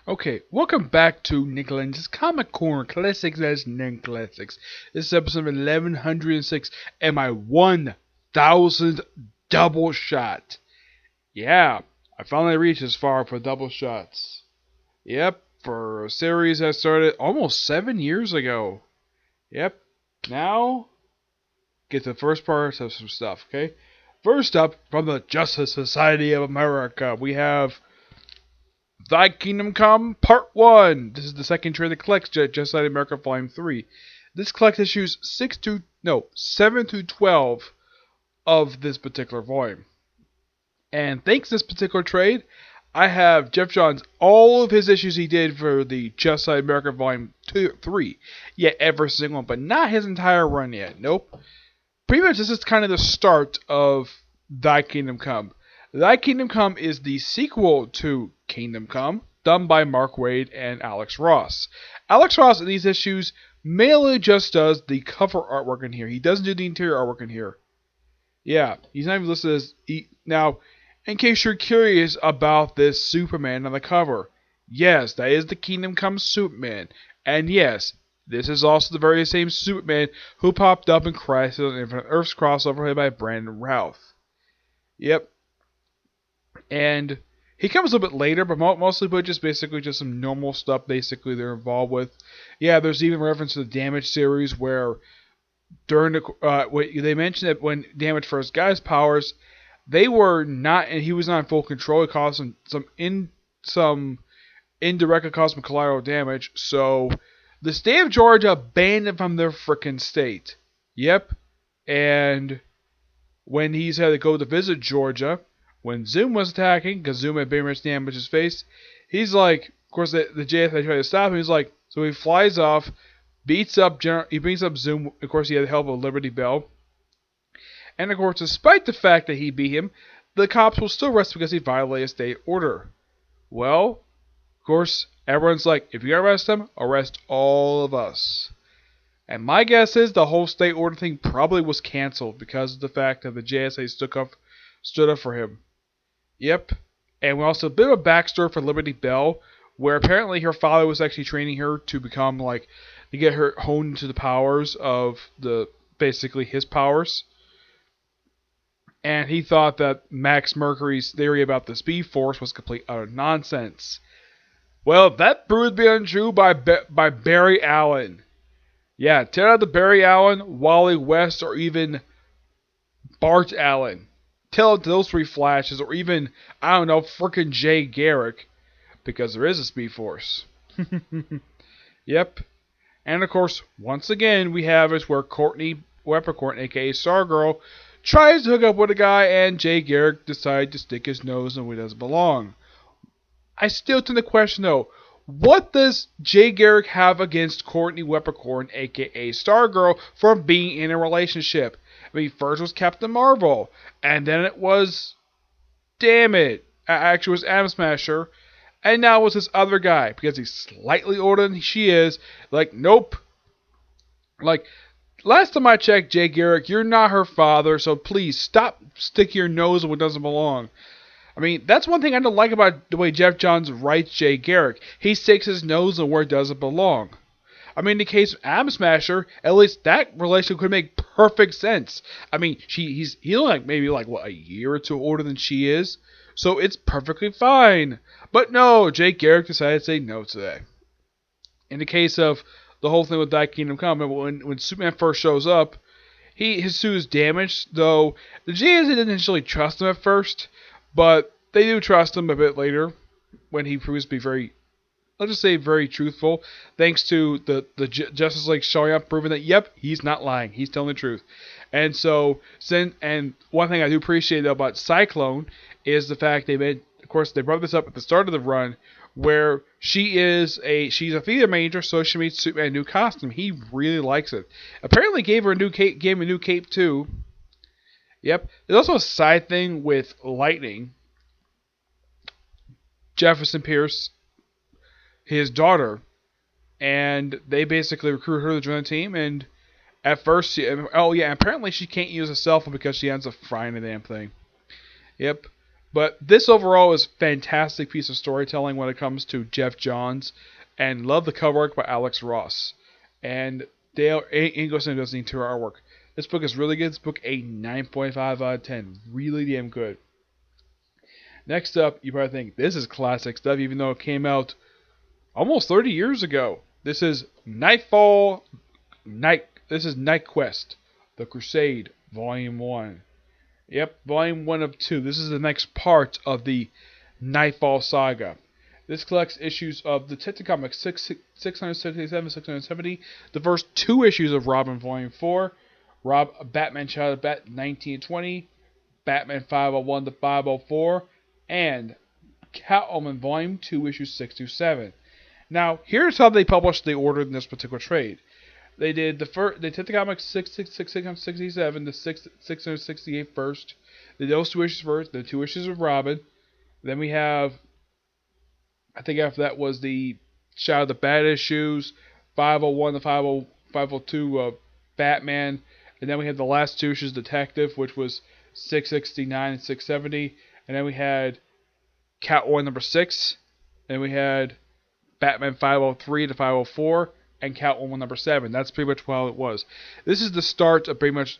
Okay, welcome back to Nick Lenz's Comic Corner Classics as Nick Classics. This is episode 1106 and my 1000th double shot. Yeah, I finally reached this far for double shots. Yep, for a series that started almost 7 years ago. Yep, now get the first part of some stuff, okay? First up, from the Justice Society of America, we have Thy Kingdom Come, Part 1. This is the second trade that collects Just Like America Volume 3. This collects issues 7 to 12 of this particular volume. And thanks to this particular trade, I have Jeff Johns, all of his issues he did for the Just Like America Volume 3. Yet every single one, but not his entire run yet. Nope. Pretty much this is kind of the start of Thy Kingdom Come. Thy Kingdom Come is the sequel to Kingdom Come, done by Mark Waid and Alex Ross. Alex Ross in these issues mainly just does the cover artwork in here. He doesn't do the interior artwork in here. Yeah, he's not even listed as... Now, in case you're curious about this Superman on the cover, yes, that is the Kingdom Come Superman. And yes, this is also the very same Superman who popped up in Crisis on Infinite Earths crossover by Brandon Routh. Yep. And he comes a little bit later, but mostly just basically just some normal stuff basically they're involved with. Yeah, there's even reference to the Damage series where during the they mentioned that when Damage first got his powers, they were not, and he was not in full control. It caused some indirect cosmic collateral damage. So the state of Georgia banned him from their frickin' state. Yep. And when he's had to go to visit Georgia, when Zoom was attacking, because Zoom had very much damaged his face, he's like, of course, the JSA tried to stop him. He's like, so he flies off, he brings up Zoom. Of course, he had the help of Liberty Bell. And of course, despite the fact that he beat him, the cops will still arrest him because he violated state order. Well, of course, everyone's like, if you're gonna arrest him, arrest all of us. And my guess is the whole state order thing probably was canceled because of the fact that the JSA stood up for him. Yep. And we also a bit of a backstory for Liberty Bell, where apparently her father was actually training her to become to get her honed into the powers of basically his powers. And he thought that Max Mercury's theory about the Speed Force was complete utter nonsense. Well, that proved to be untrue by Barry Allen. Yeah, tell out to Barry Allen, Wally West, or even Bart Allen. Tell it to those three Flashes, or even, I don't know, frickin' Jay Garrick, because there is a Speed Force. Yep. And of course, once again, we have is where Courtney Weppercorn, aka Stargirl, tries to hook up with a guy, and Jay Garrick decides to stick his nose in where it doesn't belong. I still tend to question though, what does Jay Garrick have against Courtney Weppercorn, aka Stargirl, for being in a relationship? I mean, first was Captain Marvel, and then it was, damn it, actually it was Atom Smasher, and now it's this other guy, because he's slightly older than she is. Like, nope. Like, last time I checked, Jay Garrick, you're not her father, so please stop sticking your nose in what doesn't belong. I mean, that's one thing I don't like about the way Jeff Johns writes Jay Garrick. He sticks his nose in where it doesn't belong. I mean, in the case of Atom Smasher, at least that relationship could make perfect sense. I mean, he's only maybe a year or two older than she is, so it's perfectly fine. But no, Jay Garrick decided to say no to that. In the case of the whole thing with Thy Kingdom Come, when Superman first shows up, his suit is damaged, though the JSA didn't initially trust him at first, but they do trust him a bit later when he proves to be very, let's just say, very truthful, thanks to the Justice League showing up, proving that, yep, he's not lying, he's telling the truth. And so, and one thing I do appreciate though about Cyclone is the fact they brought this up at the start of the run, where she's a theater major, so she made Superman a new costume. He really likes it. Apparently gave him a new cape too. Yep. There's also a side thing with Lightning. Jefferson Pierce, his daughter, and they basically recruit her to join the team, and at first apparently she can't use a cell phone because she ends up frying the damn thing. Yep. But this overall is a fantastic piece of storytelling when it comes to Jeff Johns, and love the cover work by Alex Ross. And Dale Ingleson does the interior artwork. This book is really good. This book a 9.5 out of 10. Really damn good. Next up, you probably think this is classic stuff, even though it came out almost 30 years ago. This is This is Knightquest, The Crusade, Volume 1. Yep, Volume 1 of 2. This is the next part of the Nightfall saga. This collects issues of the Detective Comics 667, 670, the first 2 issues of Robin Volume 4, Batman Child of Bat 1920, Batman 501 to 504, and Catwoman Volume 2, Issues 6 through 7. Now, here's how they published the order in this particular trade. They did they took the comics 667 to 668 first. They did those 2 issues first, the 2 issues of Robin. Then we have, I think after that was the Shadow of the Bat issues, 501 to 502 Batman. And then we had the last 2 issues Detective, which was 669 and 670. And then we had Catwoman number 6. Then we had Batman 503 to 504. And Catwoman number 7. That's pretty much how it was. This is the start of pretty much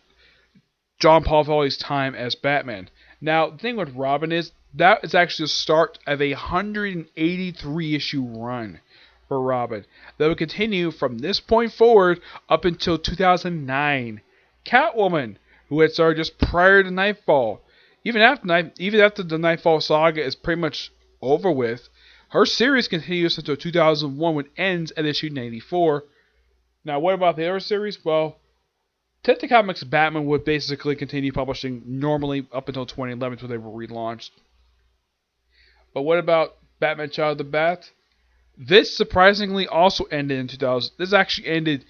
John Paul Valley's time as Batman. Now, the thing with Robin is, that is actually the start of a 183 issue run for Robin that would continue from this point forward up until 2009. Catwoman, who had started just prior to Nightfall, even after the Nightfall saga is pretty much over with, her series continues until 2001 when it ends at issue 94. Now, what about the other series? Well, Detective Comics Batman would basically continue publishing normally up until 2011 until they were relaunched. But what about Batman Child of the Bat? This surprisingly also ended in 2000. This actually ended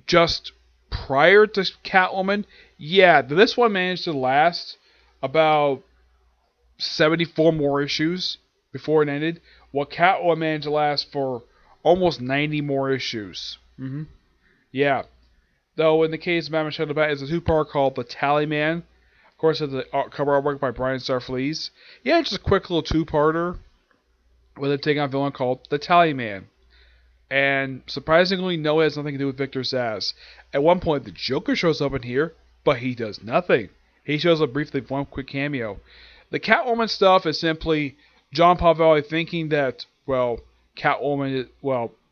just prior to Catwoman. Yeah, this one managed to last about 74 more issues before it ended. While Catwoman managed to last for almost 90 more issues. Yeah. Though in the case of Batman Child of the Bat, it's a 2-part called The Tallyman. Of course, it's the cover artwork by Brian Starfleeze. Yeah, it's just a quick little 2-parter with a taking on a villain called The Tallyman. And surprisingly, no, it has nothing to do with Victor Zsasz. At one point, the Joker shows up in here, but he does nothing. He shows up briefly for one quick cameo. The Catwoman stuff is simply John Pavelli thinking that, Catwoman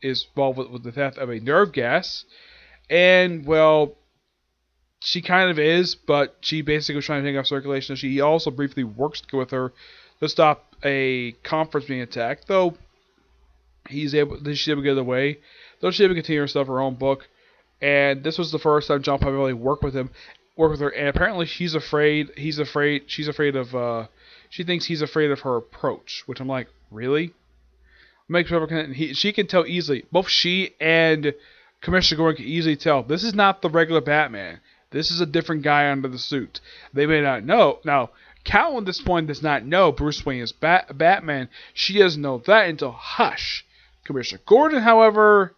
is involved with the theft of a nerve gas. And, she kind of is, but she basically was trying to take off circulation. She also briefly works with her to stop a conference being attacked, though she's able to get away. Though she's able to continue her own book. And this was the first time John Pavelli worked with her, and apparently she thinks he's afraid of her approach, which I'm like, really? She can tell easily. Both she and Commissioner Gordon can easily tell this is not the regular Batman. This is a different guy under the suit. They may not know. Now, Catwoman at this point does not know Bruce Wayne is Batman. She doesn't know that until Hush. Commissioner Gordon, however,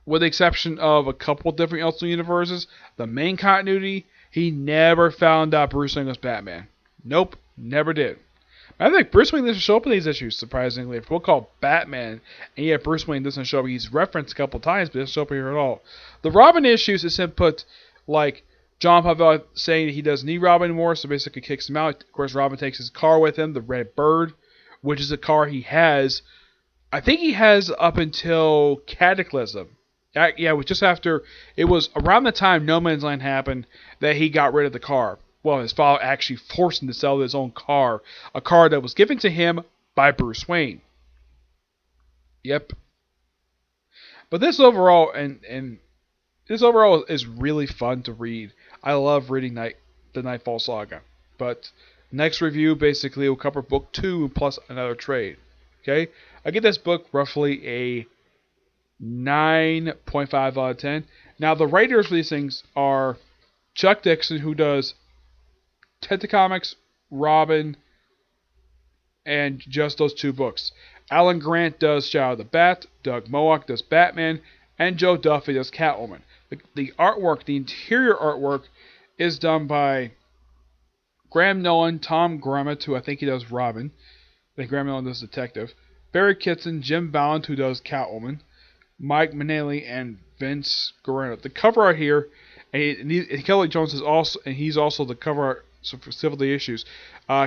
with the exception of a couple different alternate universes, the main continuity, he never found out Bruce Wayne was Batman. Nope, never did. I think Bruce Wayne doesn't show up in these issues, surprisingly. If we'll call Batman, and yet Bruce Wayne doesn't show up. He's referenced a couple times, but doesn't show up here at all. The Robin issues is simply put, like John Pavel saying that he doesn't need Robin anymore, so basically kicks him out. Of course, Robin takes his car with him, the Red Bird, which is a car he has. I think he has up until Cataclysm. Yeah, it was just after, it was around the time No Man's Land happened that he got rid of the car. Well, his father actually forced him to sell his own car, a car that was given to him by Bruce Wayne. Yep. But this overall, this overall is really fun to read. I love reading the Nightfall Saga. But next review basically will cover book 2 plus another trade. Okay? I give this book roughly a 9.5 out of 10. Now, the writers for these things are Chuck Dixon, who does Detective Comics, Robin, and just those 2 books. Alan Grant does Shadow of the Bat, Doug Moak does Batman, and Joe Duffy does Catwoman. The artwork, the interior artwork, is done by Graham Nolan, Tom Grummett, who I think he does Robin. I think Graham Nolan does Detective. Barry Kitson, Jim Ballant, who does Catwoman. Mike Manelli, and Vince Guarino. The cover art here, and Kelly Jones is also, and he's also the cover art for several of the issues.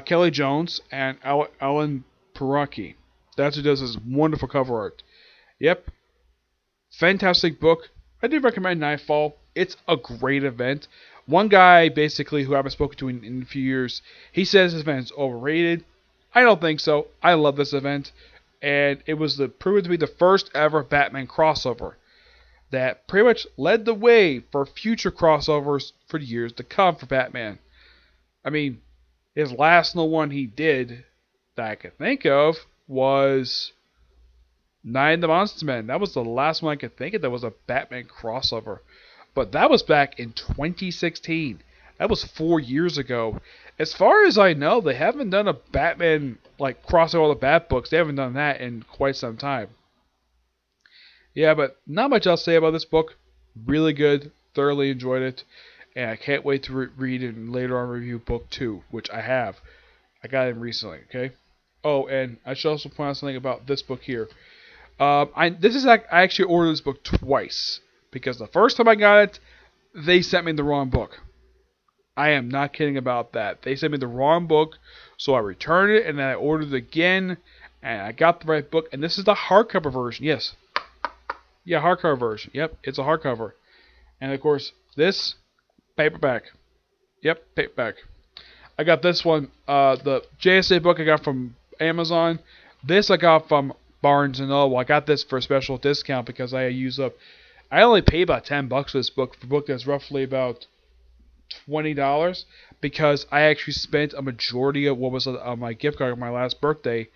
Kelly Jones and Alan Perocchi. That's who does this wonderful cover art. Yep. Fantastic book. I do recommend Nightfall. It's a great event. One guy, basically, who I haven't spoken to in a few years, he says this event is overrated. I don't think so. I love this event. And it was proven to be the first ever Batman crossover that pretty much led the way for future crossovers for years to come for Batman. I mean, his last one he did that I could think of was Night of the Monster Men. That was the last one I could think of that was a Batman crossover. But that was back in 2016. That was 4 years ago. As far as I know, they haven't done a Batman, like, crossover all the Bat books. They haven't done that in quite some time. Yeah, but not much else to say about this book. Really good. Thoroughly enjoyed it. And I can't wait to read and later on review book 2, which I have. I got it recently, okay? Oh, and I should also point out something about this book here. I actually ordered this book twice. Because the first time I got it, they sent me the wrong book. I am not kidding about that. They sent me the wrong book, so I returned it, and then I ordered it again, and I got the right book. And this is the hardcover version, yes. Yeah, hardcover version. Yep, it's a hardcover. And of course, this, paperback. Yep, paperback. I got this one, the JSA book I got from Amazon. This I got from Barnes & Noble. I got this for a special discount because I only paid about $10 for this book, for a book that's roughly about $20, because I actually spent a majority of what was on my gift card on my last birthday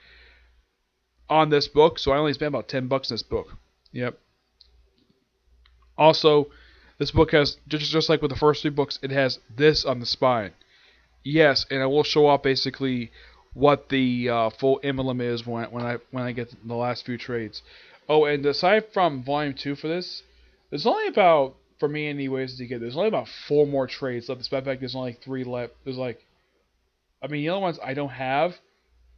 on this book, so I only spent about $10 in this book. Yep. Also, this book has, just like with the first 3 books, it has this on the spine. Yes, and I will show off basically what the full emblem is when I get the last few trades. Oh, and aside from Volume 2 for this, there's only about, for me anyways, there's only about 4 more trades left. Despite the fact there's only 3 left. There's the other ones I don't have.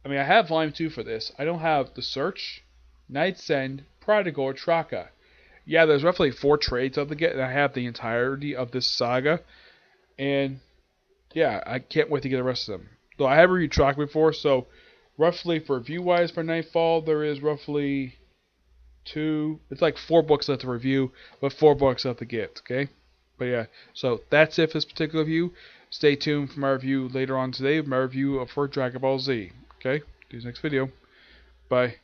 I have Volume 2 for this. I don't have The Search, Night's End, Prodigal, or Traka. Yeah, there's roughly 4 trades left to get, and I have the entirety of this saga. And yeah, I can't wait to get the rest of them. Though I have reviewed Traka before, so roughly for review-wise for Nightfall, there is roughly it's like 4 books left to review, but 4 books left to get, okay? But yeah, so that's it for this particular review. Stay tuned for my review later on today, my review for Dragon Ball Z, okay? See you next video. Bye.